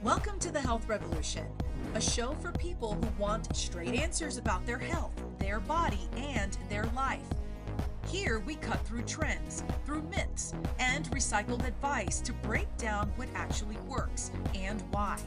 Welcome to the Health Revolution, a show for people who want straight answers about their health, their body, and their life. Here we cut through trends, through myths, and recycled advice to break down what actually works and why.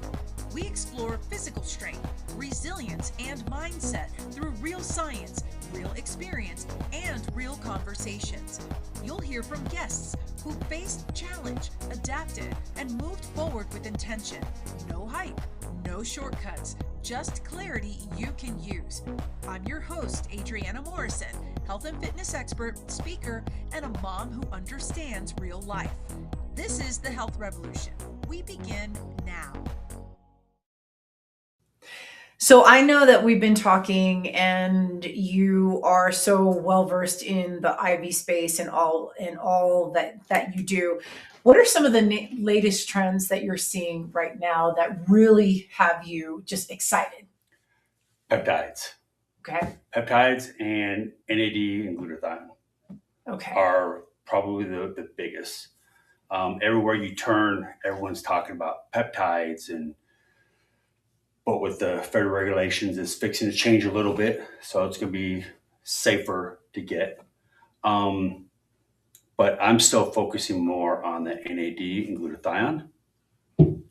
We explore physical strength, resilience, and mindset through real science, real experience, and real conversations. You'll hear from guests who faced challenge, adapted, and moved forward with intention. No hype, no shortcuts, just clarity you can use. I'm your host, Adriana Morrison, health and fitness expert, speaker, and a mom who understands real life. This is the Health Revolution. We begin now. So I know that we've been talking and you are so well versed in the IV space and all that you do. What are some of the latest trends that you're seeing right now that really have you just excited? Peptides. Okay. Peptides and NAD and glutathione are probably the biggest. Everywhere you turn, everyone's talking about peptides, but with the federal regulations, it's fixing to change a little bit, so it's going to be safer to get. But I'm still focusing more on the NAD and glutathione.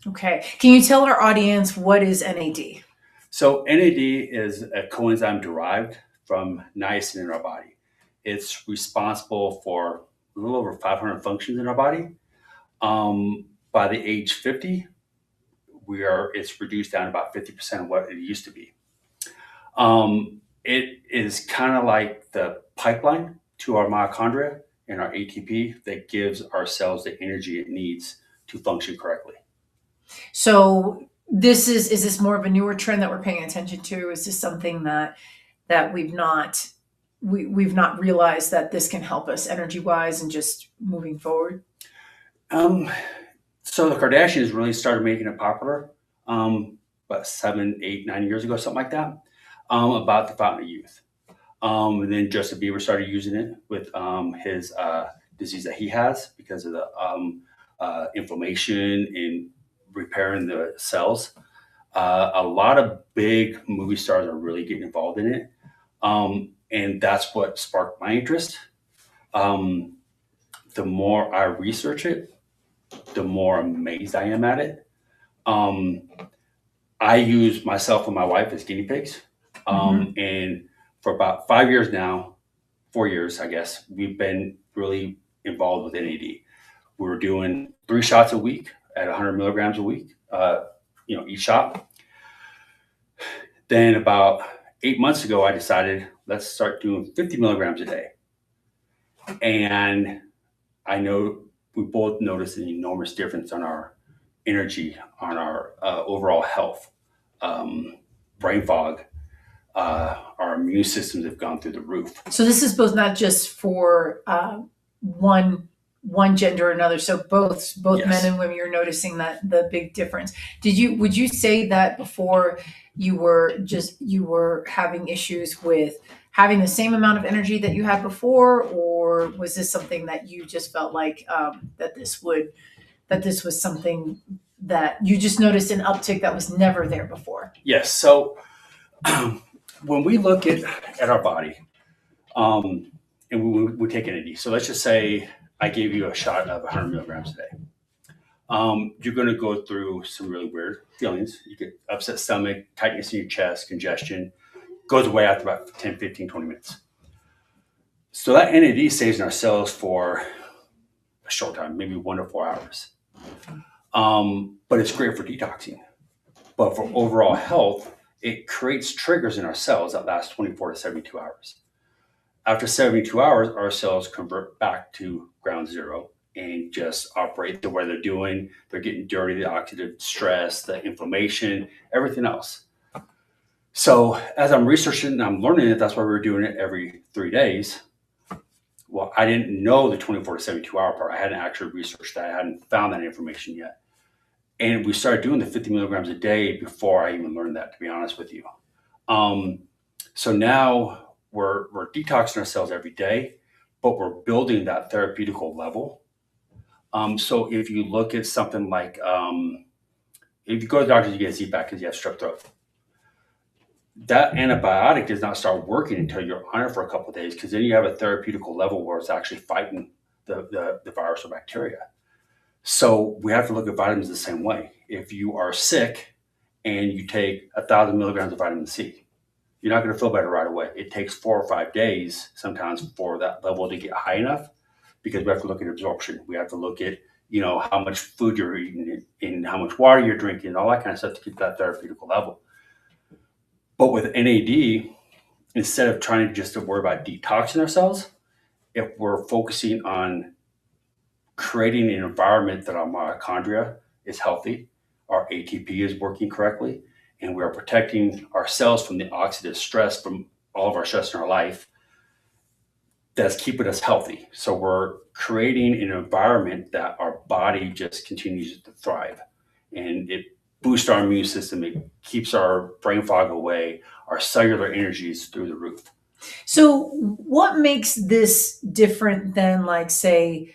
Okay. Can you tell our audience what is NAD? So NAD is a coenzyme derived from niacin in our body. It's responsible for a little over 500 functions in our body. By the age 50, it's reduced down to about 50% of what it used to be. It is kind of like the pipeline to our mitochondria and our ATP that gives our cells the energy it needs to function correctly. So is this more of a newer trend that we're paying attention to? Is this something that we've not realized that this can help us energy wise and just moving forward? So the Kardashians really started making it popular about 7, 8, 9 years ago, something like that, about the fountain of youth. And then Justin Bieber started using it with his disease that he has because of the inflammation in repairing the cells. A lot of big movie stars are really getting involved in it. And that's what sparked my interest. The more I research it, the more amazed I am at it. I use myself and my wife as guinea pigs. And for about 5 years now, 4 years, I guess, we've been really involved with NAD. We were doing 3 shots a week at 100 milligrams a week, each shot. Then about 8 months ago, I decided let's start doing 50 milligrams a day. And I know we both noticed an enormous difference on our energy, on our overall health, brain fog. Our immune systems have gone through the roof. So this is both not just for one gender or another. So both yes. Men and women, you're noticing that the big difference. Would you say that before you were having issues with having the same amount of energy that you had before, or was this something that you just felt like that this was something that you just noticed an uptick that was never there before? Yes. So when we look at our body, and we take NAD, so let's just say I gave you a shot of 100 milligrams a day. You're going to go through some really weird feelings. You get upset stomach, tightness in your chest, congestion. Goes away after about 10, 15, 20 minutes. So that NAD stays in our cells for a short time, maybe 1 to 4 hours. But it's great for detoxing. But for overall health, it creates triggers in our cells that last 24 to 72 hours. After 72 hours, our cells convert back to ground zero and just operate the way they're doing. They're getting dirty, the oxidative stress, the inflammation, everything else. So as I'm researching and I'm learning it, that's why we're doing it every 3 days. Well, I didn't know the 24 to 72 hour part. I hadn't actually researched that. I hadn't found that information yet. And we started doing the 50 milligrams a day before I even learned that, to be honest with you. So now we're detoxing ourselves every day, but we're building that therapeutical level. So if you look at something like if you go to the doctor, you get a Z-Pack because you have strep throat. That antibiotic does not start working until you're on it for a couple of days, because then you have a therapeutical level where it's actually fighting the virus or bacteria. So we have to look at vitamins the same way. If you are sick and you take 1,000 milligrams of vitamin C, you're not going to feel better right away. It takes 4 or 5 days sometimes for that level to get high enough, because we have to look at absorption. We have to look at, how much food you're eating and how much water you're drinking and all that kind of stuff to keep that therapeutical level. But with NAD, instead of trying to worry about detoxing ourselves, if we're focusing on creating an environment that our mitochondria is healthy, our ATP is working correctly, and we are protecting ourselves from the oxidative stress from all of our stress in our life, that's keeping us healthy. So we're creating an environment that our body just continues to thrive, and it boosts our immune system. It keeps our brain fog away. Our cellular energy is through the roof. So what makes this different than, like, say,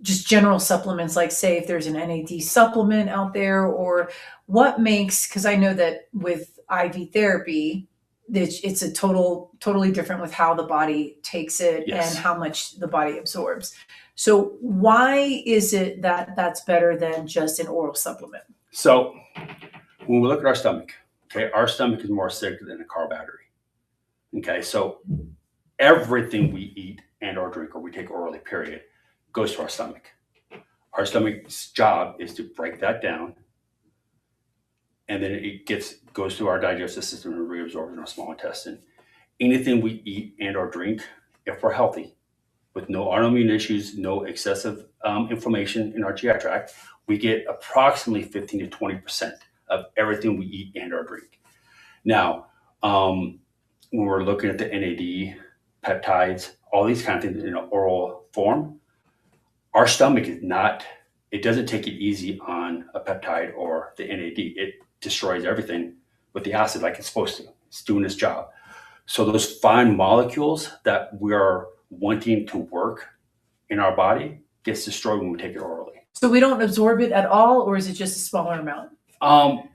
just general supplements? Like, say, if there's an NAD supplement out there, or what makes, because I know that with IV therapy, it's a totally different with how the body takes it. Yes. And how much the body absorbs. So why is it that that's better than just an oral supplement? So when we look at our stomach, okay, our stomach is more acidic than a car battery. Okay, so everything we eat and or drink or we take orally, period, goes to our stomach. Our stomach's job is to break that down, and then it goes through our digestive system and reabsorbs in our small intestine. Anything we eat and or drink, if we're healthy, with no autoimmune issues, no excessive inflammation in our GI tract, we get approximately 15 to 20% of everything we eat and or drink. Now, when we're looking at the NAD, peptides, all these kind of things in an oral form, our stomach it doesn't take it easy on a peptide or the NAD. It destroys everything with the acid like it's supposed to. It's doing its job. So those fine molecules that we are wanting to work in our body gets destroyed when we take it orally. So we don't absorb it at all, or is it just a smaller amount?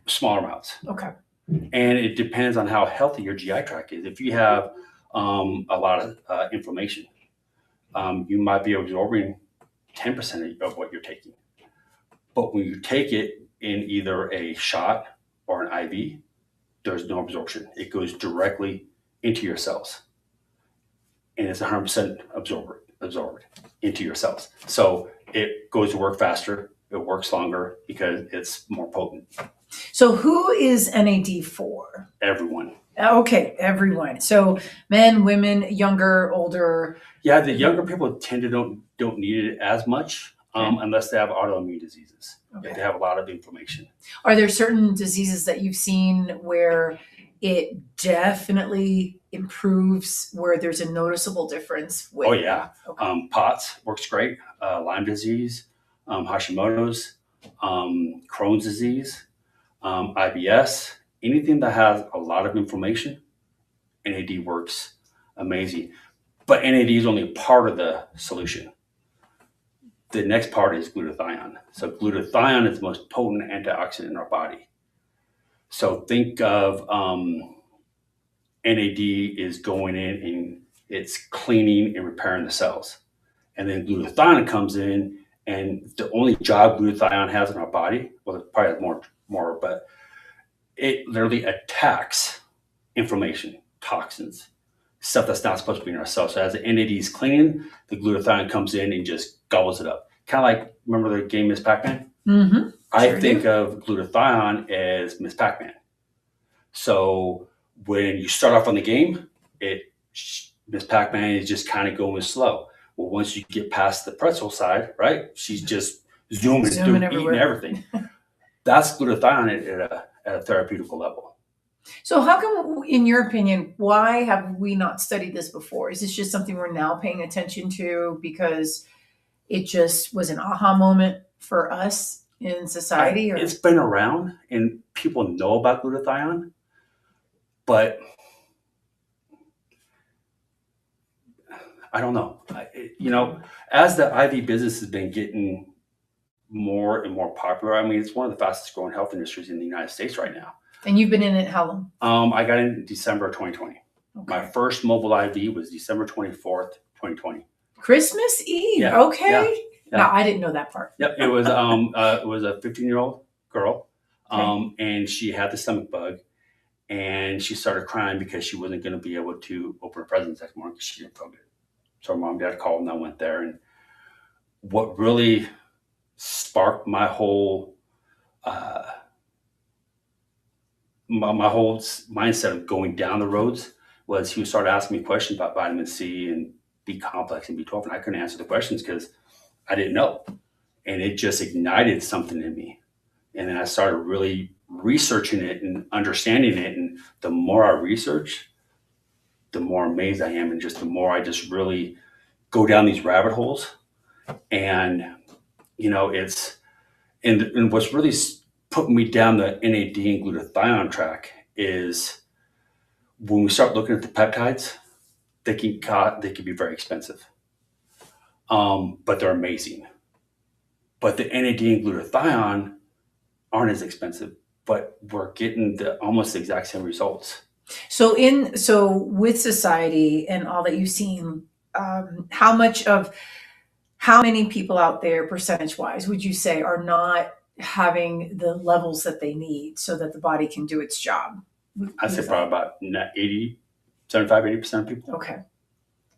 Smaller amounts. Okay. And it depends on how healthy your GI tract is. If you have a lot of inflammation, you might be absorbing 10% of what you're taking. But when you take it in either a shot or an IV, there's no absorption. It goes directly into your cells, and it's 100% absorbed into your cells. So it goes to work faster. It works longer because it's more potent. So who is NAD for? Everyone. Okay, everyone. So men, women, younger, older. Yeah, the younger people tend to don't need it as much unless they have autoimmune diseases. Okay. If they have a lot of inflammation. Are there certain diseases that you've seen where it definitely improves, where there's a noticeable difference? Oh yeah. Okay. POTS works great. Lyme disease, Hashimoto's, Crohn's disease, IBS, anything that has a lot of inflammation, NAD works amazing. But NAD is only part of the solution. The next part is glutathione. So glutathione is the most potent antioxidant in our body. So think of NAD is going in and it's cleaning and repairing the cells. And then glutathione comes in, and the only job glutathione has in our body, well, it probably has more, but it literally attacks inflammation, toxins, stuff that's not supposed to be in our cells. So as the NAD is cleaning, the glutathione comes in and just gobbles it up. Kind of like, remember the game Miss Pac-Man? Mm-hmm. I think of glutathione as Miss Pac-Man. So when you start off on the game, Miss Pac-Man is just kind of going slow. Well, once you get past the pretzel side, right, she's just zooming through, eating everything. That's glutathione at a therapeutical level. So how come, in your opinion, why have we not studied this before? Is this just something we're now paying attention to because it just was an aha moment for us in society? Or? It's been around and people know about glutathione, but I don't know. As the IV business has been getting more and more popular. I mean, it's one of the fastest growing health industries in the United States right now. And you've been in it how long? I got in December of 2020. Okay. My first mobile IV was December 24th, 2020. Christmas Eve. Yeah, Okay. yeah. No, I didn't know that part. Yep. It was a 15-year-old girl. Okay. And she had the stomach bug, and she started crying because she wasn't going to be able to open her presents next morning because she didn't feel good. So her mom and dad called, and I went there. And what really sparked my whole my whole mindset of going down the roads was he started asking me questions about vitamin C and B complex and B12, and I couldn't answer the questions because I didn't know. And it just ignited something in me. And then I started really researching it and understanding it. And the more I research, the more amazed I am. And just the more I just really go down these rabbit holes. And, it's, and what's really putting me down the NAD and glutathione track is when we start looking at the peptides, they can be very expensive. But they're amazing. But the NAD and glutathione aren't as expensive, but we're getting almost the exact same results. So with society and all that you've seen, how many people out there percentage wise would you say are not having the levels that they need so that the body can do its job? I say probably about 80% of people. Okay.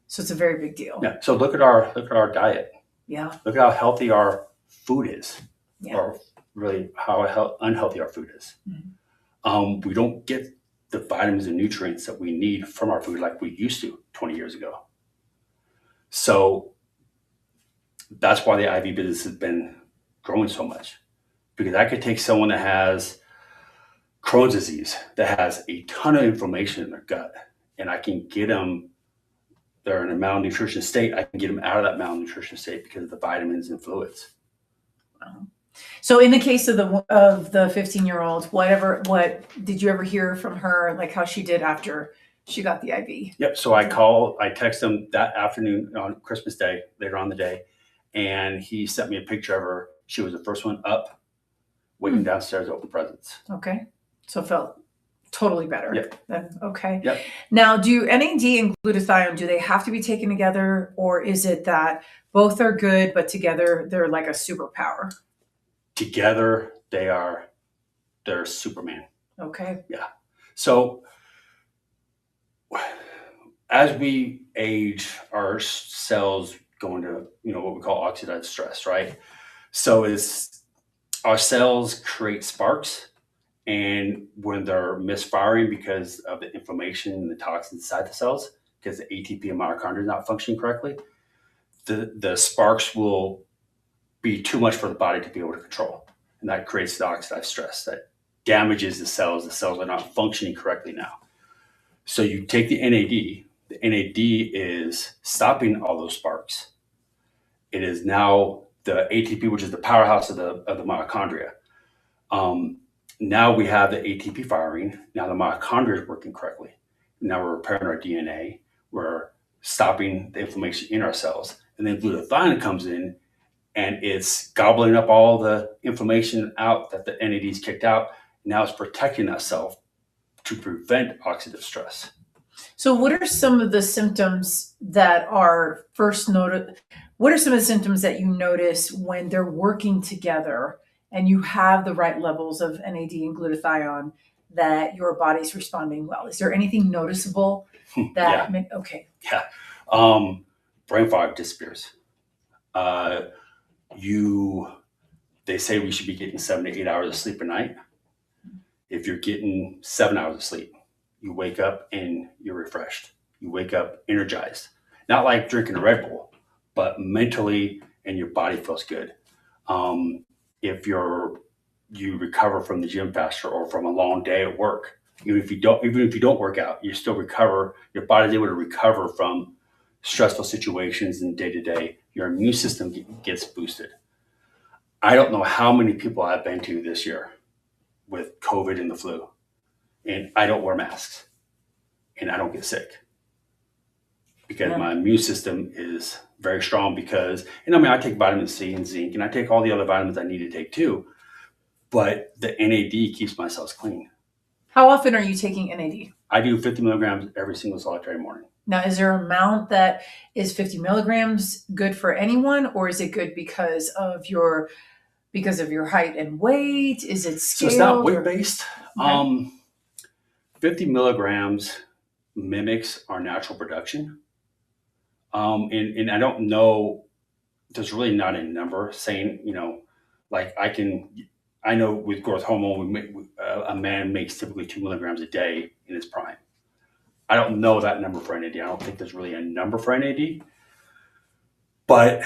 So it's a very big deal. Yeah. So look at our diet. Yeah. Look at how healthy our food is. Yeah. Or really how unhealthy our food is. Mm-hmm. We don't get the vitamins and nutrients that we need from our food like we used to 20 years ago. So that's why the IV business has been growing so much, because I could take someone that has Crohn's disease, that has a ton of inflammation in their gut, and I can get them, they're in a malnutrition state, I can get them out of that malnutrition state because of the vitamins and fluids. So in the case of the 15-year-old, what did you ever hear from her, like how she did after she got the IV? Yep. So I text him that afternoon on Christmas Day, later on the day, and he sent me a picture of her. She was the first one up, waiting downstairs to open presents. Okay. So it felt totally better. Yep. Then. Okay. Yep. Now, do NAD and glutathione, do they have to be taken together, or is it that both are good, but together they're like a superpower? Together, they're Superman. Okay. Yeah. So as we age, our cells go into, what we call oxidative stress, right? So our cells create sparks, and when they're misfiring because of the inflammation and the toxins inside the cells, because the ATP and mitochondria is not functioning correctly, the sparks will be too much for the body to be able to control. And that creates the oxidative stress that damages the cells. The cells are not functioning correctly now. So you take the NAD. The NAD is stopping all those sparks. It is now the ATP, which is the powerhouse of the mitochondria. Now we have the ATP firing. Now the mitochondria is working correctly. Now we're repairing our DNA. We're stopping the inflammation in our cells. And then glutathione comes in, and it's gobbling up all the inflammation out that the NAD's kicked out. Now it's protecting that cell to prevent oxidative stress. So what are some of the symptoms that are first noted? What are some of the symptoms that you notice when they're working together and you have the right levels of NAD and glutathione that your body's responding well? Is there anything noticeable that, okay. Yeah. Brain fog disappears. They say we should be getting 7 to 8 hours of sleep a night. If you're getting 7 hours of sleep, you wake up and you're refreshed. You wake up energized. Not like drinking a Red Bull, but mentally, and your body feels good. If you recover from the gym faster or from a long day at work, even if you don't work out, you still recover. Your body's able to recover from stressful situations and day to day. Your immune system gets boosted. I don't know how many people I've been to this year with COVID and the flu, and I don't wear masks, and I don't get sick. because Yeah. my immune system is very strong because, and I mean, I take vitamin C and zinc, and I take all the other vitamins I need to take too, but the NAD keeps my cells clean. How often are you taking NAD? I do 50 milligrams every single solitary morning. Now, is there an amount that is 50 milligrams good for anyone, or is it good because of your height and weight? Is it So it's not scaled? weight based. Okay. 50 milligrams mimics our natural production. And I don't know, there's really not a number saying, like I know with growth hormone, a man makes typically 2 milligrams a day in his prime. I don't know that number for NAD. I don't think there's really a number for NAD, but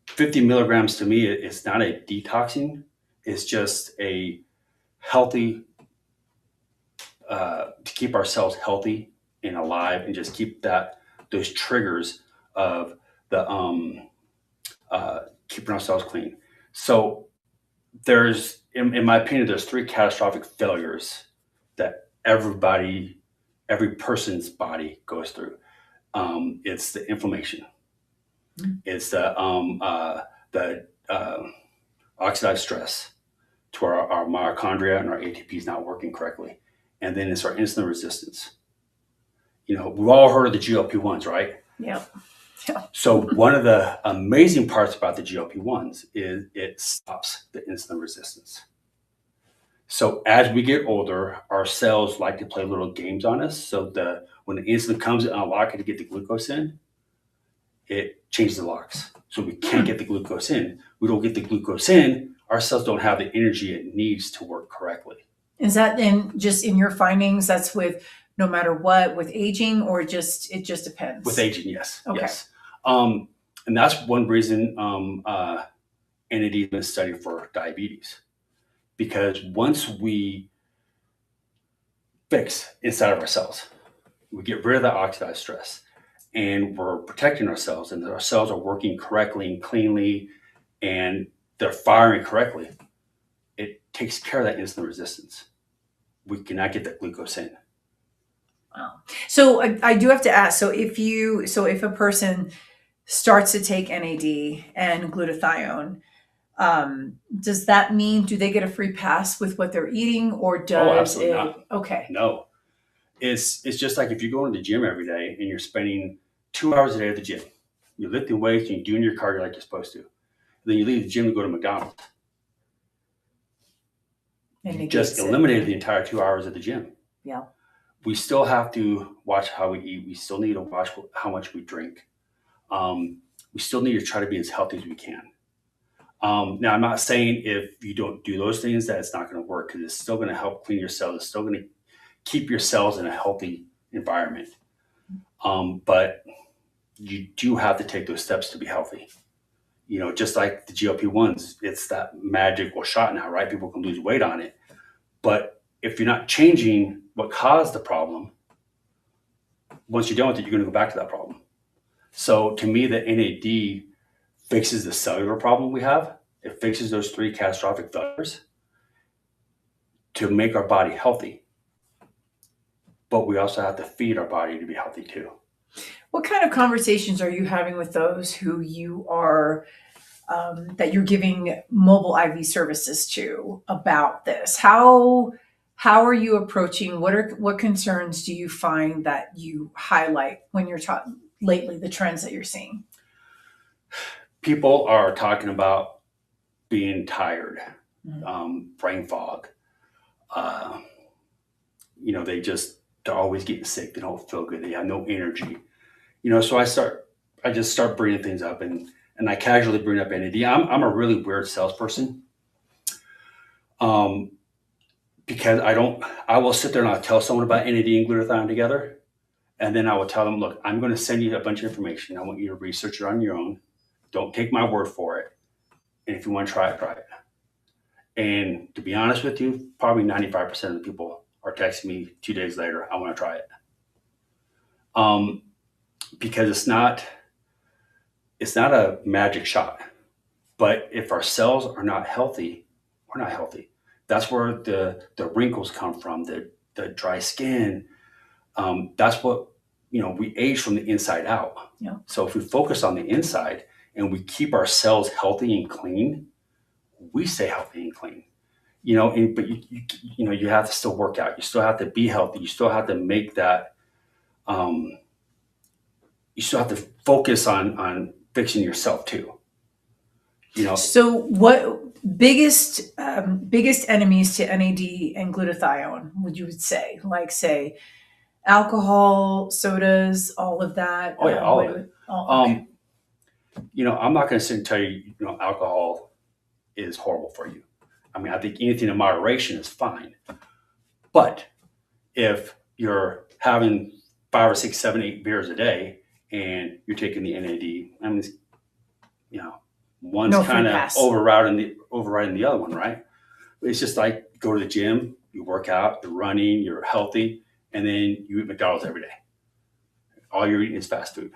50 milligrams to me, it's not a detoxing. It's just a healthy, to keep our cells healthy and alive, and just keep those triggers of the keeping our cells clean. So there's, in my opinion, there's 3 catastrophic failures that every person's body goes through. It's the inflammation. It's the oxidized stress to our mitochondria, and our ATP is not working correctly. And then it's our insulin resistance. We've all heard of the GLP-1s, right? Yeah. So one of the amazing parts about the GLP-1s is it stops the insulin resistance. So as we get older, our cells like to play little games on us. So when the insulin comes and unlock it to get the glucose in, it changes the locks. So we can't get the glucose in. We don't get the glucose in, our cells don't have the energy it needs to work correctly. Is that just in your findings? That's with no matter what, with aging, or it just depends? With aging, yes. Okay. Yes. And that's one reason NAD has been studied for diabetes. Because once we fix inside of our cells, we get rid of that oxidized stress, and we're protecting ourselves, and our cells are working correctly and cleanly, and they're firing correctly, it takes care of that insulin resistance. We cannot get that glucose in. Wow. So I do have to ask, so if a person starts to take NAD and glutathione, does that mean, do they get a free pass with what they're eating, or does absolutely it? not. Okay. No. It's just like if you go into the gym every day and you're spending 2 hours a day at the gym, you're lifting weights and you're doing your cardio like you're supposed to. Then you leave the gym and go to McDonald's. And You just eliminated the entire 2 hours at the gym. Yeah. We still have to watch how we eat. We still need to watch how much we drink. We still need to try to be as healthy as we can. Now, I'm not saying if you don't do those things that it's not going to work, because it's still going to help clean your cells. It's still going to keep your cells in a healthy environment. But you do have to take those steps to be healthy. Just like the GLP-1s, it's that magical shot now, right? People can lose weight on it. But if you're not changing what caused the problem, once you're done with it, you're going to go back to that problem. So to me, the NAD fixes the cellular problem we have. It fixes those 3 catastrophic failures to make our body healthy. But we also have to feed our body to be healthy too. What kind of conversations are you having with those who you are, that you're giving mobile IV services to about this? How are you approaching, what concerns do you find that you highlight when you're talking lately, the trends that you're seeing? People are talking about being tired, brain fog. They're always getting sick. They don't feel good. They have no energy. So I just start bringing things up, and I casually bring up NAD. I'm a really weird salesperson. Because I will sit there and I'll tell someone about NAD and glutathione together. And then I will tell them, look, I'm going to send you a bunch of information. I want you to research it on your own. Don't take my word for it. And if you want to try it, try it. And to be honest with you, probably 95% of the people are texting me 2 days later, I want to try it. Because it's not a magic shot. But if our cells are not healthy, we're not healthy. That's where the wrinkles come from, the dry skin. That's what, we age from the inside out. Yeah. So if we focus on the inside and we keep our cells healthy and clean, we stay healthy and clean. But you have to still work out. You still have to be healthy. You still have to make that. You still have to focus on fixing yourself too. So what biggest enemies to NAD and glutathione would you say? Like say alcohol, sodas, all of that? Oh yeah, all of it. Okay. I'm not going to sit and tell you, alcohol is horrible for you. I mean, I think anything in moderation is fine. But if you're having 5 or 6, 7, 8 beers a day and you're taking the NAD, I mean, one's kind of overriding the other one, right? It's just like go to the gym, you work out, you're running, you're healthy, and then you eat McDonald's every day. All you're eating is fast food.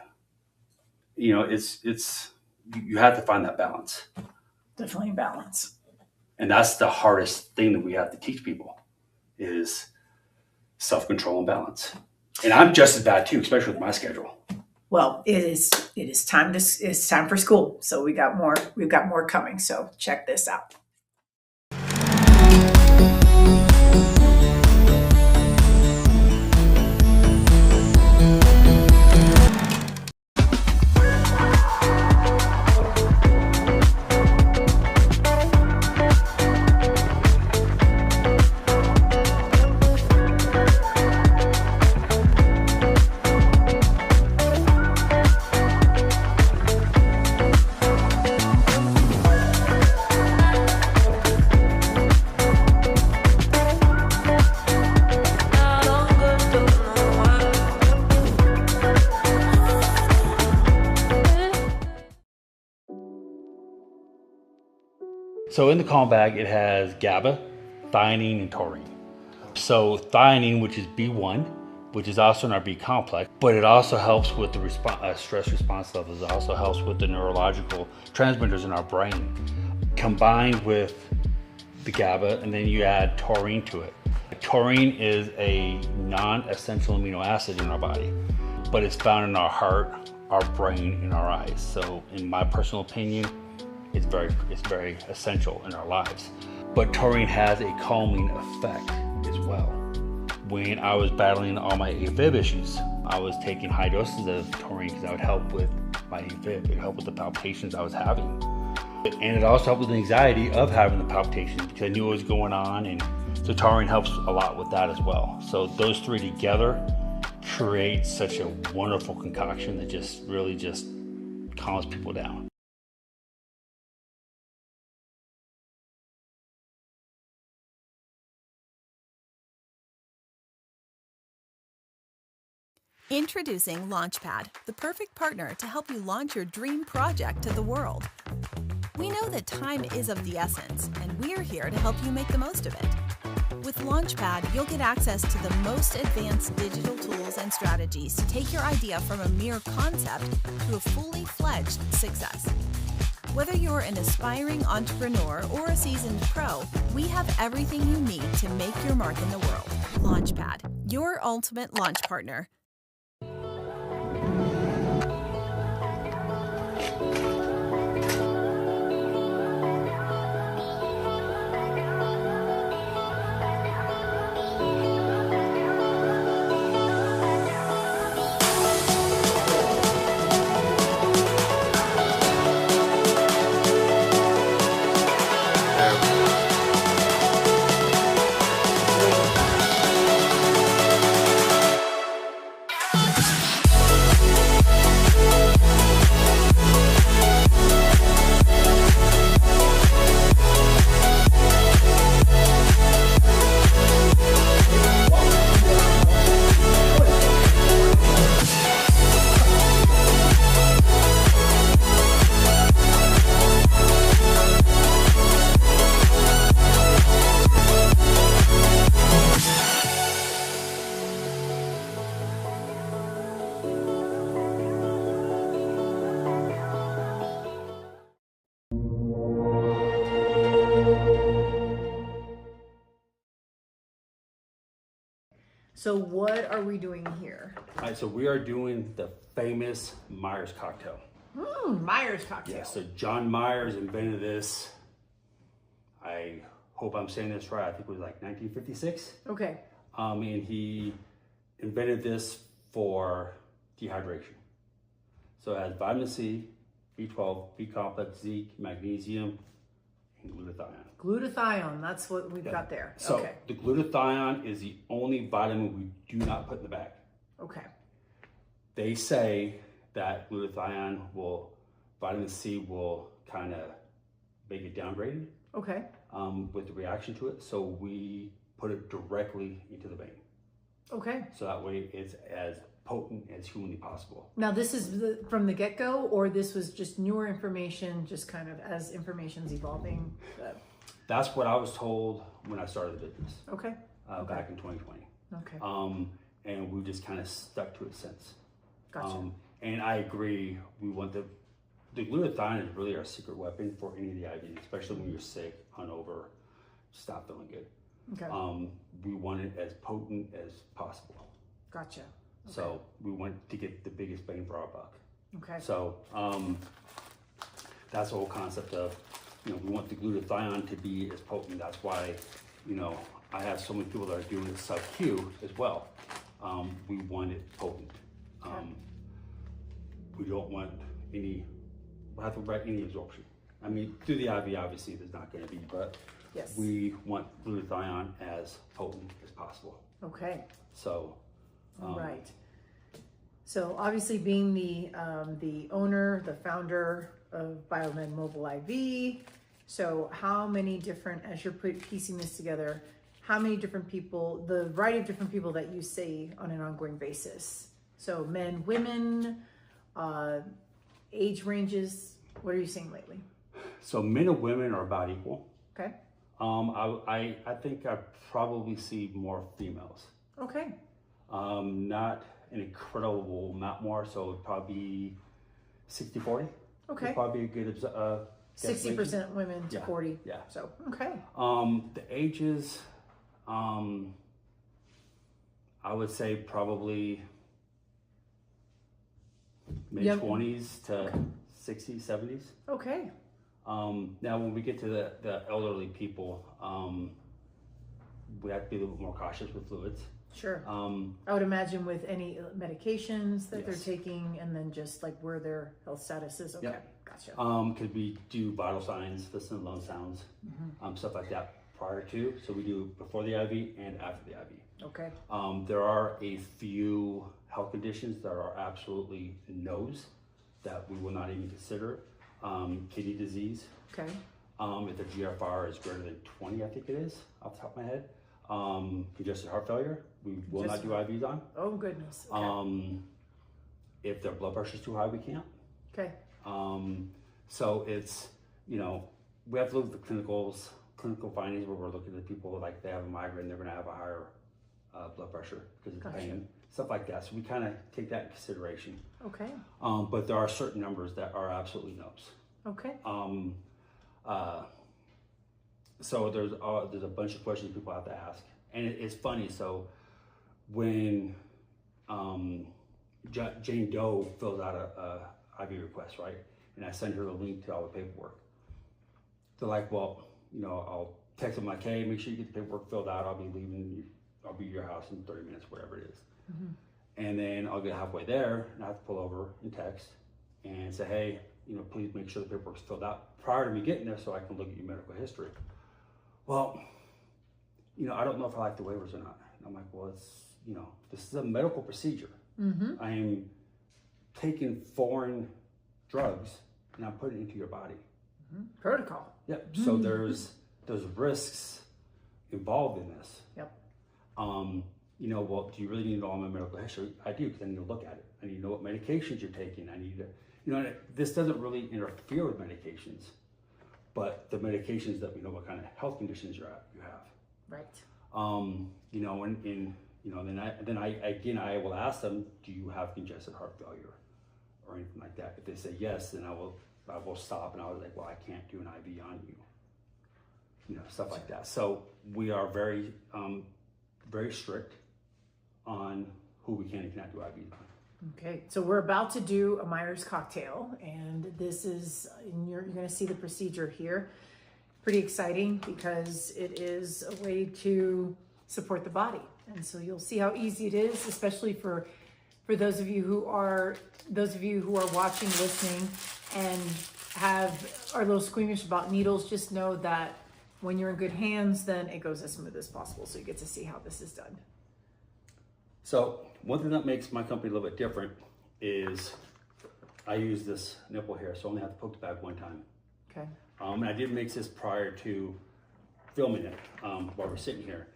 It's you have to find that balance. Definitely balance. And that's the hardest thing that we have to teach people is self-control and balance. And I'm just as bad too, especially with my schedule. Well, it's time for school. So we've got more coming. So check this out. So in the Calm Bag, it has GABA, theanine, and taurine. So theanine, which is B1, which is also in our B complex, but it also helps with the stress response levels. It also helps with the neurological transmitters in our brain. Combined with the GABA, and then you add taurine to it. Taurine is a non-essential amino acid in our body, but it's found in our heart, our brain, and our eyes. So in my personal opinion, it's very essential in our lives. But taurine has a calming effect as well. When I was battling all my AFib issues, I was taking high doses of taurine because that would help with my AFib. It would help with the palpitations I was having. And it also helped with the anxiety of having the palpitations because I knew what was going on. And so taurine helps a lot with that as well. So those three together create such a wonderful concoction that just really just calms people down. Introducing Launchpad, the perfect partner to help you launch your dream project to the world. We know that time is of the essence, and we're here to help you make the most of it. With Launchpad, you'll get access to the most advanced digital tools and strategies to take your idea from a mere concept to a fully fledged success. Whether you're an aspiring entrepreneur or a seasoned pro, we have everything you need to make your mark in the world. Launchpad, your ultimate launch partner. So what are we doing here? All right, so we are doing the famous Myers cocktail. Myers cocktail. Yeah, so John Myers invented this. I hope I'm saying this right. I think it was like 1956. Okay. And he invented this for dehydration. So it has vitamin C, B12, B complex, zinc, magnesium, and glutathione. Glutathione, that's what we've got there. So Okay. the glutathione is the only vitamin we do not put in the bag. Okay. They say that vitamin C will kind of make it downgraded Okay. with the reaction to it. So we put it directly into the vein. Okay. So that way it's as potent as humanly possible. Now this is from the get-go, or this was just newer information, just kind of as information's evolving? That's what I was told when I started the business Okay. back in 2020. Okay. And we've just kind of stuck to it since. Gotcha. And I agree, we want the glutathione is really our secret weapon for any of the IVs, especially when you're sick, hungover, just not feeling good. Okay. We want it as potent as possible. Gotcha. Okay. So we want to get the biggest bang for our buck. Okay. So that's the whole concept of, we want the glutathione to be as potent. That's why, I have so many people that are doing it sub-Q as well. We want it potent. We don't want we'll have to write any absorption. I mean, through the IV, obviously, there's not going to be, but Yes. we want glutathione as potent as possible. Okay. So, Right. So obviously being the owner, the founder of Biomed Mobile IV, so how many different, as you're piecing this together, how many different people, the variety of different people that you see on an ongoing basis? So men, women, age ranges, what are you seeing lately? So men and women are about equal. Okay. I think I probably see more females. Okay. Not an incredible amount more, so it'd probably be 60-40. Okay. Would probably be a good 60% women to Yeah, 40. yeah. So, okay. The ages, I would say probably mid-20s to 60s, 70s. Okay. Now, when we get to the elderly people, we have to be a little bit more cautious with fluids. Sure. I would imagine with any medications that they're Yes. taking, and then just like where their health status is. Okay, Yeah. gotcha. Could we do vital signs, listen to lung sounds, stuff like that prior to. So we do before the IV and after the IV. Okay. There are a few health conditions that are absolutely no's that we will not even consider. Kidney disease. Okay. If the GFR is greater than 20, I think it is, off the top of my head. Congested heart failure, we will not do IVs on. Oh goodness. Okay. If their blood pressure is too high, we can't. Okay. So it's, we have to look at the clinical findings where we're looking at people like they have a migraine, they're going to have a higher blood pressure because of the pain, stuff like that. So we kind of take that in consideration. Okay. But there are certain numbers that are absolutely no's. Okay. So there's a bunch of questions people have to ask, and it's funny. So when Jane Doe fills out a IV request, right, and I send her the link to all the paperwork, they're like, well, I'll text them like, hey, make sure you get the paperwork filled out. I'll be at your house in 30 minutes, whatever it is. And then I'll get halfway there and I have to pull over and text and say, hey, please make sure the paperwork's filled out prior to me getting there so I can look at your medical history. Well, I don't know if I like the waivers or not. And I'm like, well, it's, this is a medical procedure. I am taking foreign drugs and I'm putting it into your body. Protocol. Yep. So there's risks involved in this. Yep. Well, do you really need all my medical history? I do, because I need to look at it. I need to know what medications you're taking. I need to, this doesn't really interfere with medications, but the medications that we know what kind of health conditions you have. Right. Then I will ask them, do you have congested heart failure or anything like that? If they say yes, then I will stop and I was like, well, I can't do an IV on you. Stuff like that. So we are very, very strict on who we can and cannot do IVs on. Okay, so we're about to do a Myers cocktail, and this is, you're going to see the procedure here. Pretty exciting because it is a way to support the body. And so you'll see how easy it is, especially for those of you who are watching, listening, and are a little squeamish about needles. Just know that when you're in good hands, then it goes as smooth as possible. So you get to see how this is done. So one thing that makes my company a little bit different is I use this nipple here, so I only have to poke the bag one time. Okay. And I did mix this prior to filming it while we're sitting here,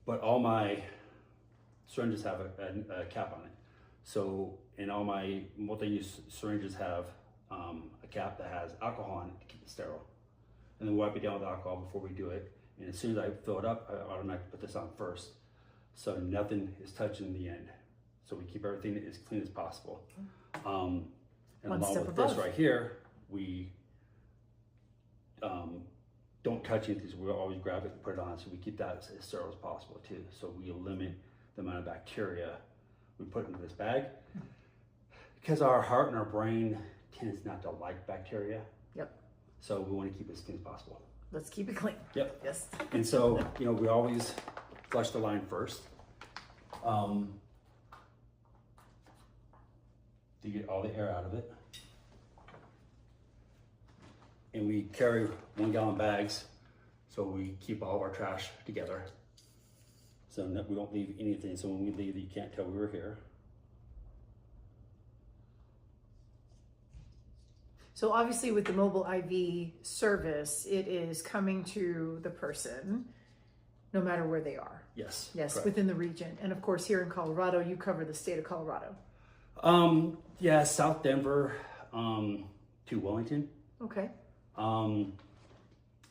but all my syringes have a cap on it. So, and all my multi-use syringes have a cap that has alcohol on it to keep it sterile. And then we wipe it down with alcohol before we do it. And as soon as I fill it up, I automatically put this on first. So nothing is touching the end. So we keep everything as clean as possible. And along with this right here, we don't touch anything, so we'll always grab it and put it on, so we keep that as sterile as possible too. So we limit the amount of bacteria we put into this bag. Because our heart and our brain tends not to like bacteria. Yep. So we want to keep it as clean as possible. Let's keep it clean. Yep. Yes. And so, we always flush the line first. To get all the air out of it. And we carry 1 gallon bags, so we keep all of our trash together. So that we don't leave anything, so when we leave, you can't tell we were here. So obviously with the mobile IV service, it is coming to the person no matter where they are. Yes. Yes, correct. within the region. And of course, here in Colorado, you cover the state of Colorado. Yeah, South Denver to Wellington. Okay.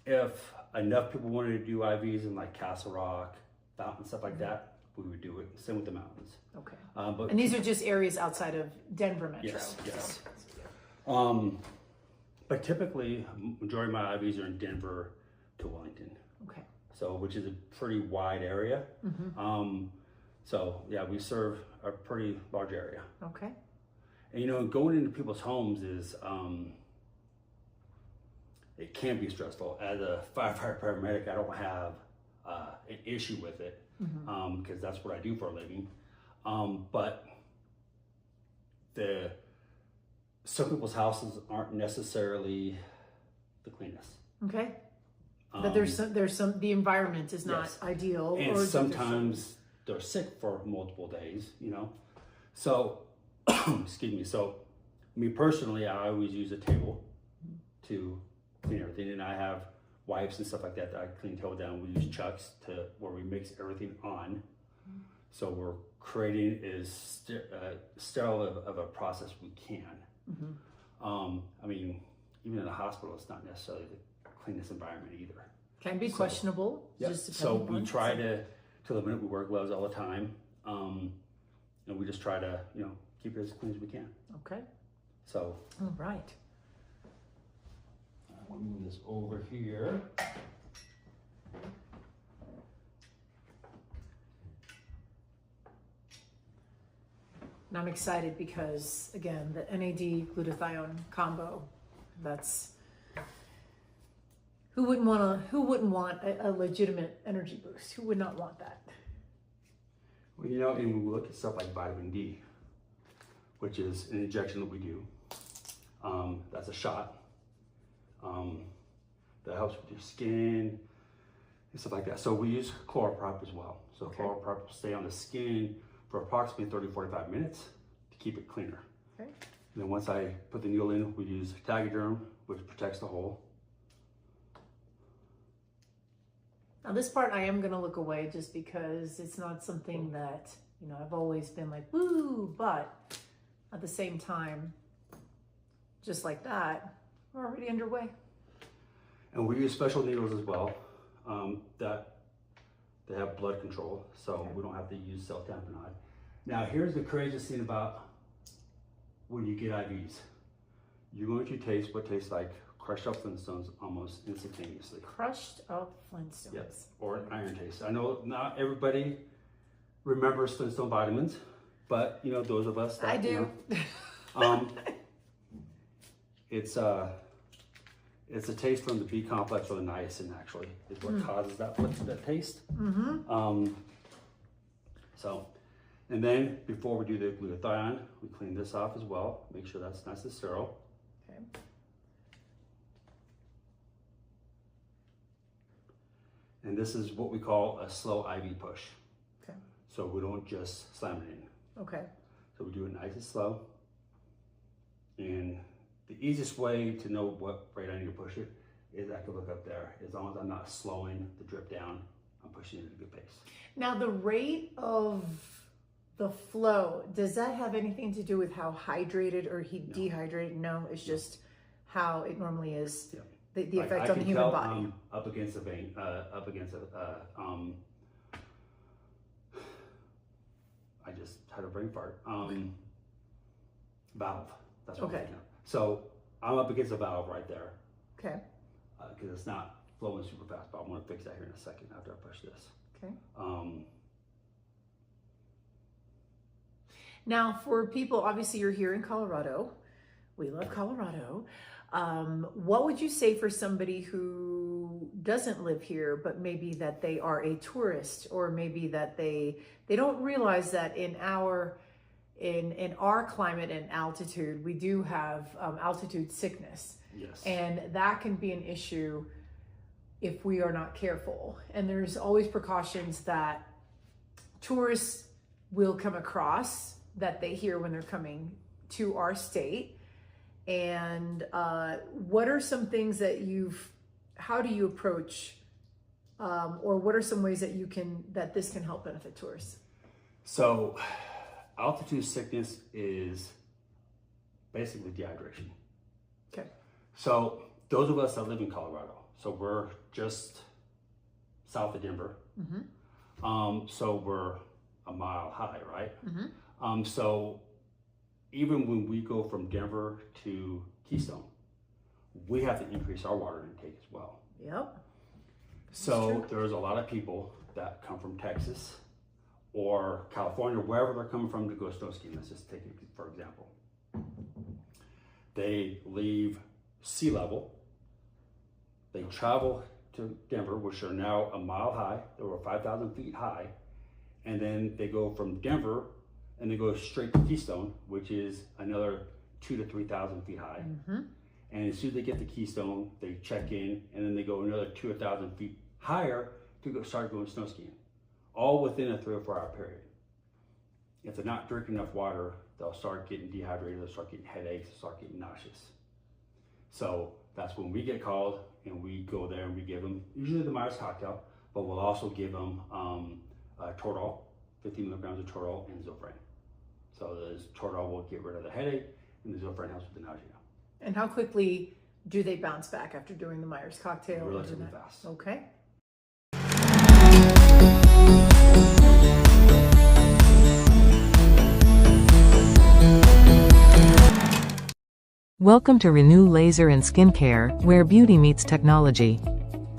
If enough people wanted to do IVs in like Castle Rock, Fountain, stuff like that, we would do it. Same with the mountains. Okay. But And these are just areas outside of Denver Metro. Yes. But typically, majority of my IVs are in Denver to Wellington. Okay. So, which is a pretty wide area. So yeah, we serve a pretty large area. Okay. And going into people's homes is, it can be stressful. As a firefighter paramedic, I don't have an issue with it because that's what I do for a living. But some people's houses aren't necessarily the cleanest. Okay. But there's some, the environment is not ideal. And sometimes they're sick for multiple days, So, excuse me. So, me personally, I always use a table to clean everything. And I have wipes and stuff like that I clean the table down. We use chucks where we mix everything on. So we're creating as sterile of a process we can. I mean, even in the hospital, it's not necessarily the cleanest environment either. Can be questionable. Yeah. Just So depending we on- try to limit it. We wear gloves all the time. And we just try to, keep it as clean as we can. Okay. So. All right. We'll move this over here. And I'm excited because, again, the NAD glutathione combo, that's, who wouldn't want a legitimate energy boost? Who would not want that? Well, and we look at stuff like vitamin D, which is an injection that we do. That's a shot. That helps with your skin and stuff like that. So we use chloroprop as well. So chloroprop will stay on the skin for approximately 30-45 minutes to keep it cleaner. Okay. And then once I put the needle in, we use Tegaderm, which protects the hole. Now this part I am going to look away just because it's not something that, I've always been like, woo, but at the same time, just like that, we're already underway. And we use special needles as well that they have blood control, so we don't have to use self-tamponade. Now, here's the craziest thing about when you get IVs. You're going to taste what tastes like crushed up Flintstones almost instantaneously. Crushed up Flintstones. Yes, or an iron taste. I know not everybody remember Flintstone vitamins, but you know, those of us that I do. It's a taste from the B complex or the niacin actually is what causes that taste. So, and then before we do the glutathione, we clean this off as well. Make sure that's nice and sterile. Okay. And this is what we call a slow IV push. Okay. So we don't just slam it in. Okay. So we do it nice and slow. And the easiest way to know what rate I need to push it is I can look up there. As long as I'm not slowing the drip down, I'm pushing it at a good pace. Now the rate of the flow, does that have anything to do with how hydrated or dehydrated? No, it's just how it normally is. Yeah. The effect on the human body. Up against a vein, I just had a brain fart. Valve. That's what I'm thinking of. So I'm up against a valve right there. Okay. Because it's not flowing super fast, but I'm going to fix that here in a second after I push this. Okay. Now, for people, obviously you're here in Colorado. We love Colorado. What would you say for somebody who doesn't live here, but maybe that they are a tourist, or maybe that they don't realize that in our climate and altitude, we do have altitude sickness. Yes. And that can be an issue if we are not careful. And there's always precautions that tourists will come across that they hear when they're coming to our state. And what are some things that how do you approach, or what are some ways that this can help benefit tourists? So altitude sickness is basically dehydration. Okay. So those of us that live in Colorado, so we're just south of Denver. So we're a mile high, right? So even when we go from Denver to Keystone, we have to increase our water intake as well. Yep. So there's a lot of people that come from Texas or California, wherever they're coming from to go snow skiing. Let's just take it for example. They leave sea level, they travel to Denver, which are now a mile high, they were 5,000 feet high, and then they go from Denver and they go straight to Keystone, which is another 2,000 to 3,000 feet high. And as soon as they get to Keystone, they check in, and then they go another 2,000 feet higher to start going snow skiing, all within a 3 or 4 hour period. If they're not drinking enough water, they'll start getting dehydrated, they'll start getting headaches, they'll start getting nauseous. So that's when we get called, and we go there and we give them usually the Myers cocktail, but we'll also give them Toradol, 50 milligrams of Toradol and Zofran. So the Toradol will get rid of the headache, and the Zofran helps with the nausea. And how quickly do they bounce back after doing the Myers cocktail? Relatively fast. Okay. Welcome to Renew Laser and Skincare, where beauty meets technology.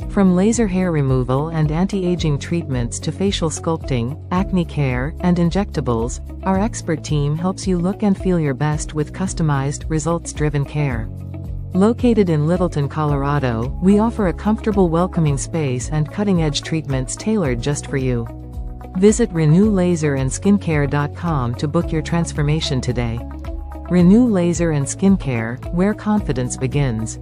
From laser hair removal and anti-aging treatments to facial sculpting, acne care, and injectables, our expert team helps you look and feel your best with customized, results-driven care. Located in Littleton, Colorado, we offer a comfortable, welcoming space and cutting-edge treatments tailored just for you. Visit renewlaserandskincare.com to book your transformation today. Renew Laser and Skincare, where confidence begins.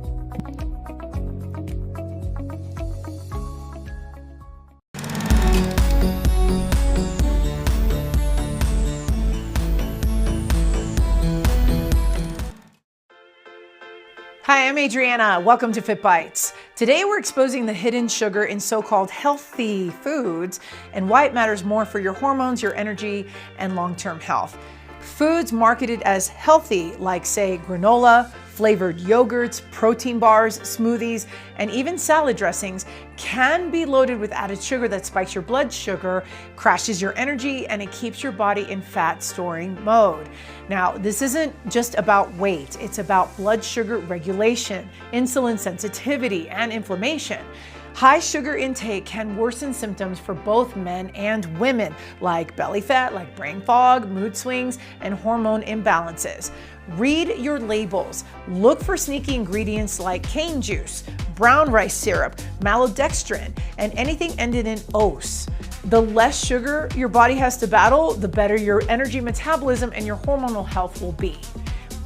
Hi, I'm Adriana. Welcome to Fit Bites. Today we're exposing the hidden sugar in so-called healthy foods and why it matters more for your hormones, your energy, and long-term health. Foods marketed as healthy, like say granola, flavored yogurts, protein bars, smoothies, and even salad dressings, can be loaded with added sugar that spikes your blood sugar, crashes your energy, and it keeps your body in fat storing mode. Now, this isn't just about weight, it's about blood sugar regulation, insulin sensitivity, and inflammation. High sugar intake can worsen symptoms for both men and women, like belly fat, like brain fog, mood swings, and hormone imbalances. Read your labels. Look for sneaky ingredients like cane juice, brown rice syrup, maltodextrin, and anything ended in ose. The less sugar your body has to battle, the better your energy metabolism and your hormonal health will be.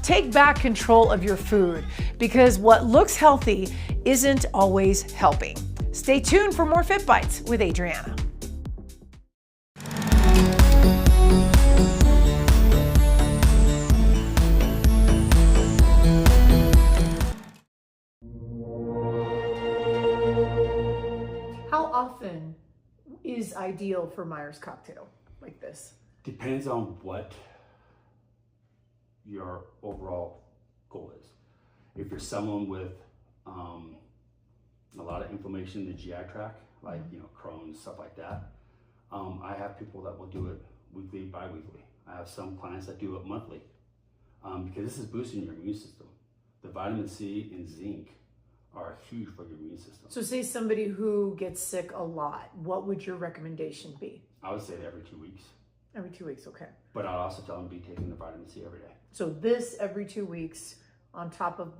Take back control of your food, because what looks healthy isn't always helping. Stay tuned for more Fit Bites with Adriana. How often is ideal for Myers cocktail like this? Depends on what your overall goal is. If you're someone with a lot of inflammation in the GI tract, like Crohn's, stuff like that, I have people that will do it weekly, bi-weekly. I have some clients that do it monthly because this is boosting your immune system. The vitamin C and zinc are huge for your immune system. So say somebody who gets sick a lot, what would your recommendation be? I would say that every 2 weeks. Every 2 weeks, okay. But I'd also tell them to be taking the vitamin C every day. So this every 2 weeks on top of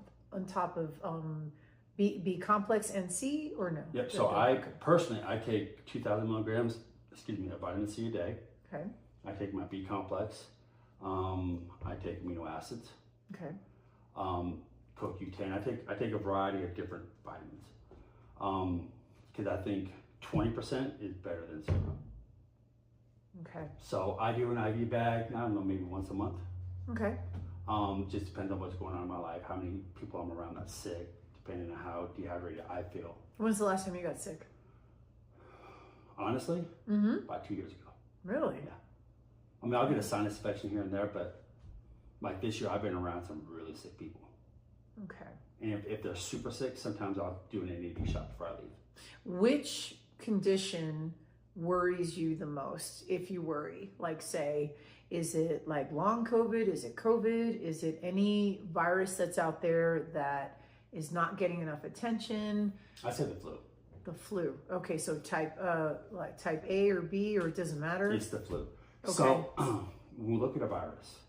B complex and C, or no? Yep. So I personally take 2,000 milligrams, of vitamin C a day. Okay. I take my B complex. I take amino acids. Okay. CoQ10. I take a variety of different vitamins because I think 20% is better than 0. Okay. So I do an IV bag. I don't know, maybe once a month. Okay. Just depends on what's going on in my life, how many people I'm around that's sick, depending on how dehydrated I feel. When's the last time you got sick? Honestly, about 2 years ago. Really? Yeah. I mean, I'll get a sinus infection here and there, but like this year, I've been around some really sick people. Okay. And if they're super sick, sometimes I'll do an NAD shot before I leave. Which condition worries you the most, if you worry? Like, say, is it like long COVID? Is it COVID? Is it any virus that's out there that is not getting enough attention? I say the flu. The flu. Okay, so type A or B, or it doesn't matter? It's the flu. Okay. So when we look at a virus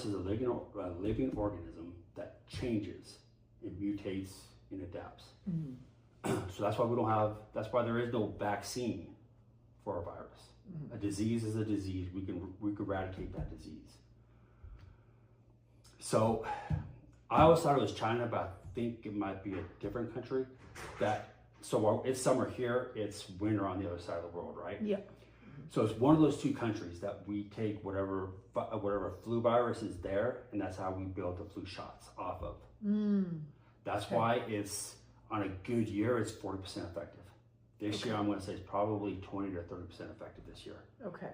is a living organism that changes, it mutates and adapts. So that's why that's why there is no vaccine for a virus. A disease is a disease. We can eradicate that disease. So I always thought it was China, but I think it might be a different country. So it's summer here, it's winter on the other side of the world, right? Yeah. So it's one of those two countries that we take whatever flu virus is there, and that's how we build the flu shots off of. That's why it's, on a good year, it's 40% effective. This year, I'm going to say it's probably 20 to 30% effective this year. Okay.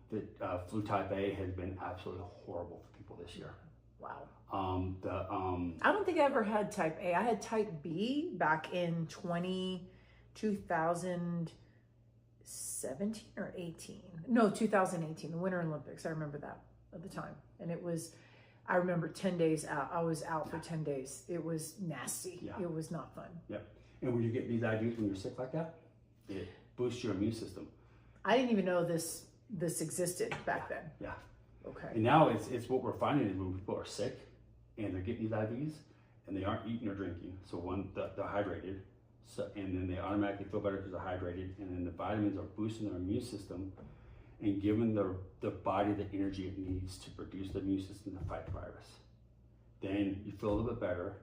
The flu type A has been absolutely horrible for people this year. Wow. I don't think I ever had type A. I had type B back in 2017 or 18. No, 2018, the Winter Olympics. I remember that at the time. And I remember 10 days out. I was out for 10 days. It was nasty. Yeah. It was not fun. Yep. And when you get these IVs when you're sick like that, it boosts your immune system. I didn't even know this existed back then. Yeah. Okay. And now it's what we're finding is when people are sick and they're getting these IVs and they aren't eating or drinking. So they're hydrated, and then they automatically feel better because they're hydrated, and then the vitamins are boosting their immune system and giving the body the energy it needs to produce the immune system to fight the virus. Then you feel a little bit better,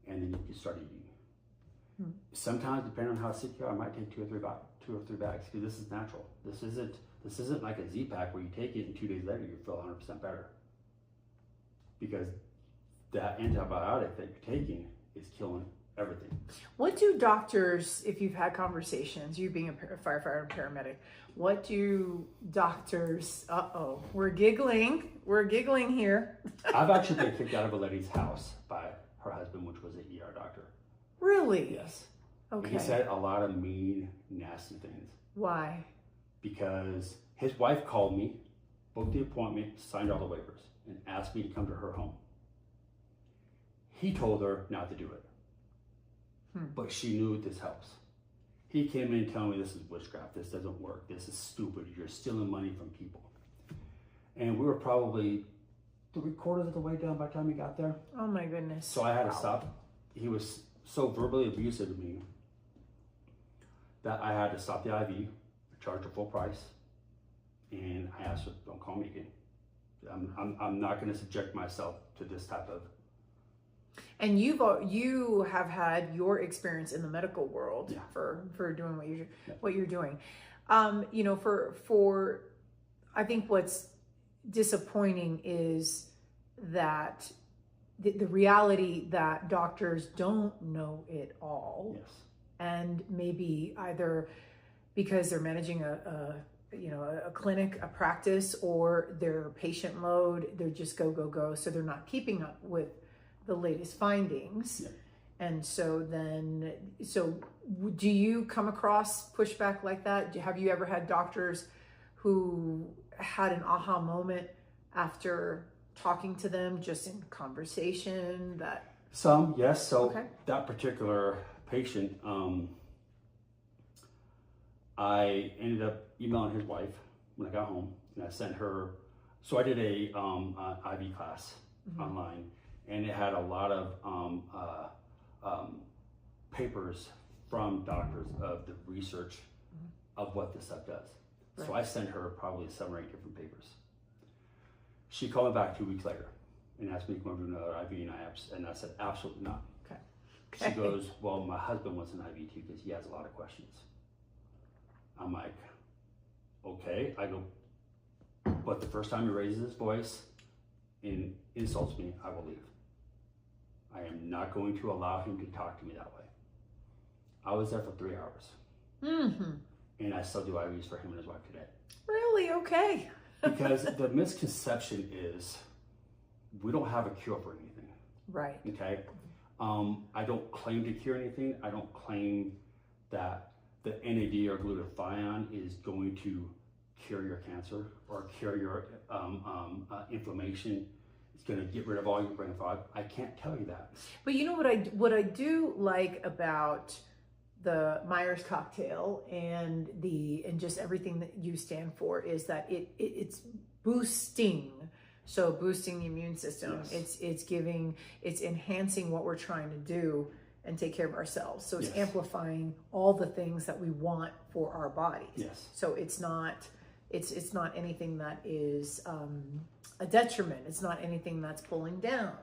and then you can start eating. Sometimes, depending on how sick you are, I might take two or three bags because this is natural. This isn't like a Z-Pack where you take it and 2 days later you feel 100% better. Because that antibiotic that you're taking is killing everything. What do doctors, if you've had conversations, you being a firefighter and paramedic, what do doctors, we're giggling here. I've actually been kicked out of a lady's house by her husband, which was an ER doctor. Really? Yes. Okay. He said a lot of mean, nasty things. Why? Because his wife called me, booked the appointment, signed all the waivers, and asked me to come to her home. He told her not to do it. but she knew this helps. He came in telling me this is witchcraft, this doesn't work, this is stupid, you're stealing money from people. And we were probably 3/4 of the way down by the time he got there. Oh my goodness. So I had to stop. He was so verbally abusive to me that I had to stop the IV, charge the full price, and I asked her, don't call me again. I'm not going to subject myself to this type of. And you have had your experience in the medical world for doing what you're doing. You know, for I think what's disappointing is that the reality that doctors don't know it all. Yes. And maybe either because they're managing a clinic, a practice, or their patient load, they're just go, so they're not keeping up with the latest findings. Yeah. And so do you come across pushback like that? Have you ever had doctors who had an aha moment after talking to them, just in conversation? That Some, yes. So okay. That particular patient, I ended up emailing his wife when I got home, and I sent her. So I did a IV class online, and it had a lot of papers from doctors of the research of what this stuff does. Right. So I sent her probably 7 or 8 different papers. She called me back 2 weeks later and asked me to come over to another IV, and I said, absolutely not. Okay. She goes, well, my husband wants an IV too because he has a lot of questions. I'm like, okay. I go, but the first time he raises his voice and insults me, I will leave. I am not going to allow him to talk to me that way. I was there for 3 hours. And I still do IVs for him and his wife today. Really? Okay. Because the misconception is we don't have a cure for anything. Right. Okay. I don't claim to cure anything. I don't claim that the NAD or glutathione is going to cure your cancer or cure your inflammation. It's going to get rid of all your brain fog. I can't tell you that. But you know what I do like about the Myers cocktail and just everything that you stand for is that it's boosting. So boosting the immune system. Yes. It's enhancing what we're trying to do and take care of ourselves. So it's Yes. amplifying all the things that we want for our bodies. Yes. So it's not anything that is a detriment. It's not anything that's pulling down.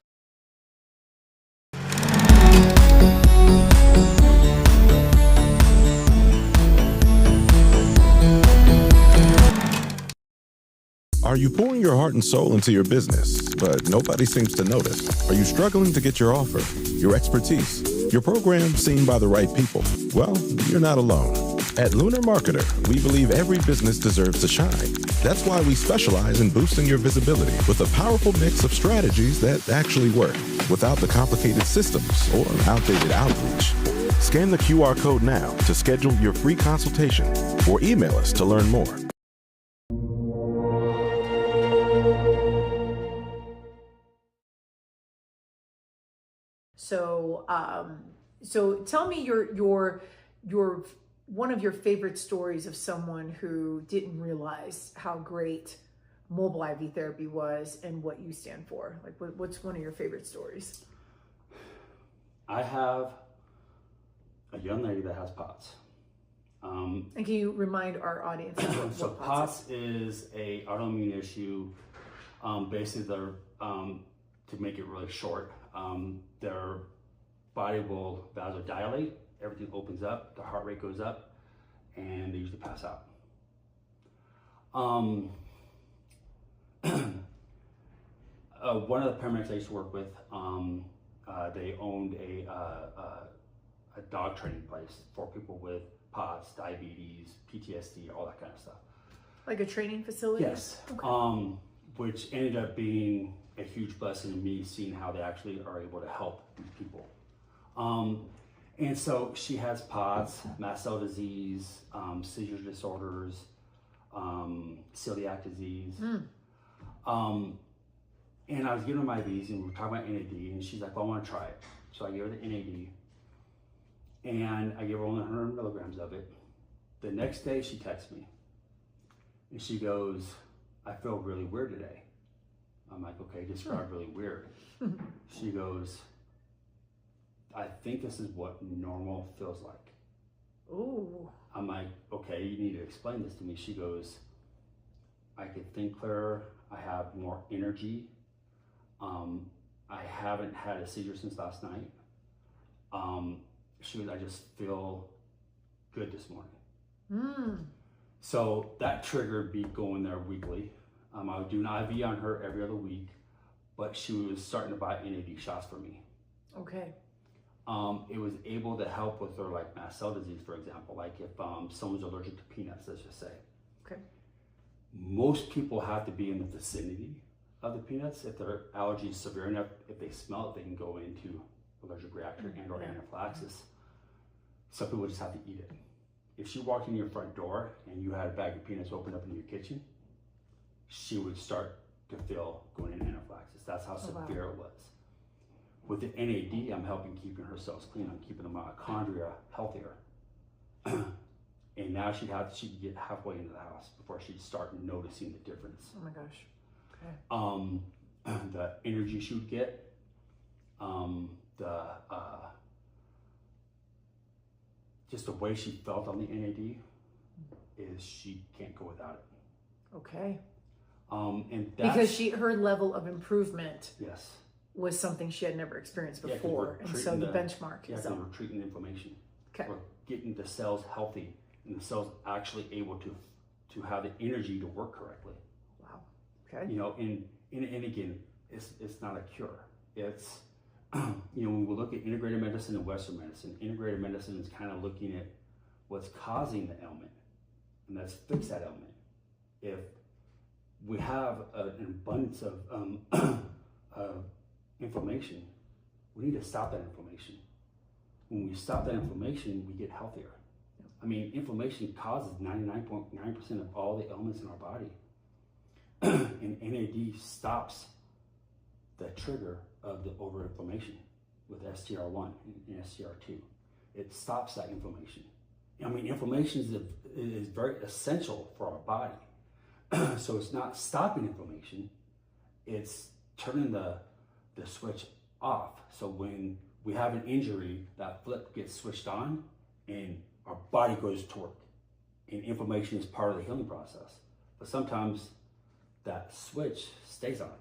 Are you pouring your heart and soul into your business, but nobody seems to notice? Are you struggling to get your offer, your expertise, your program seen by the right people? Well, you're not alone. At Lunar Marketer, we believe every business deserves to shine. That's why we specialize in boosting your visibility with a powerful mix of strategies that actually work without the complicated systems or outdated outreach. Scan the QR code now to schedule your free consultation or email us to learn more. So tell me your one of your favorite stories of someone who didn't realize how great mobile IV therapy was and what you stand for. Like, what's one of your favorite stories? I have a young lady that has POTS. And can you remind our audience So what POTS is a autoimmune issue. Basically, to make it really short, their body will vasodilate, everything opens up, the heart rate goes up, and they usually pass out. One of the paramedics I used to work with, they owned a dog training place for people with POTS, diabetes, PTSD, all that kind of stuff. Like a training facility? Yes. Okay. Which ended up being a huge blessing to me, seeing how they actually are able to help these people. And so she has POTS, mast cell disease, seizure disorders, celiac disease. And I was giving her my IVs and we were talking about NAD and she's like, well, I want to try it. So I gave her the NAD And I gave her only 100 milligrams of it. The next day she texts me and she goes, I feel really weird today. I'm like, okay, describe really weird. She goes, I think this is what normal feels like. Ooh. I'm like, okay, you need to explain this to me. She goes, I can think clearer. I have more energy. I haven't had a seizure since last night. She goes, I just feel good this morning. So that triggered me going there weekly. I would do an IV on her every other week, but she was starting to buy NAD shots for me. Okay. It was able to help with her like mast cell disease, for example, like if someone's allergic to peanuts, let's just say. Okay. Most people have to be in the vicinity of the peanuts. If their allergy is severe enough, if they smell it, they can go into allergic reaction and or anaphylaxis. Some people just have to eat it. If she walked in your front door and you had a bag of peanuts open up in your kitchen, she would start to feel going into anaphylaxis. That's how severe it was. With the NAD, I'm helping keeping her cells clean. I'm keeping the mitochondria healthier. And now she'd get halfway into the house before she'd start noticing the difference. Oh my gosh. Okay. The energy she would get, just the way she felt on the NAD is she can't go without it. Okay. And that's, Because her level of improvement yes, was something she had never experienced 'cause before, we're and so treating the benchmark yeah, is 'cause up. we're treating the inflammation. Okay. We're getting the cells healthy, and the cells actually able to have the energy to work correctly. Wow. Okay. You know, and again, it's not a cure. It's you know, when we look at integrated medicine and Western medicine, integrated medicine is kind of looking at what's causing the ailment, and let's fix that ailment. If we have an abundance of inflammation, we need to stop that inflammation. When we stop that inflammation, we get healthier. I mean, inflammation causes 99.9% of all the ailments in our body. And NAD stops the trigger of the overinflammation with STR1 and STR2. It stops that inflammation. I mean, inflammation is very essential for our body. So it's not stopping inflammation, it's turning the switch off. So when we have an injury, that flip gets switched on and our body goes to work. And inflammation is part of the healing process. But sometimes that switch stays on.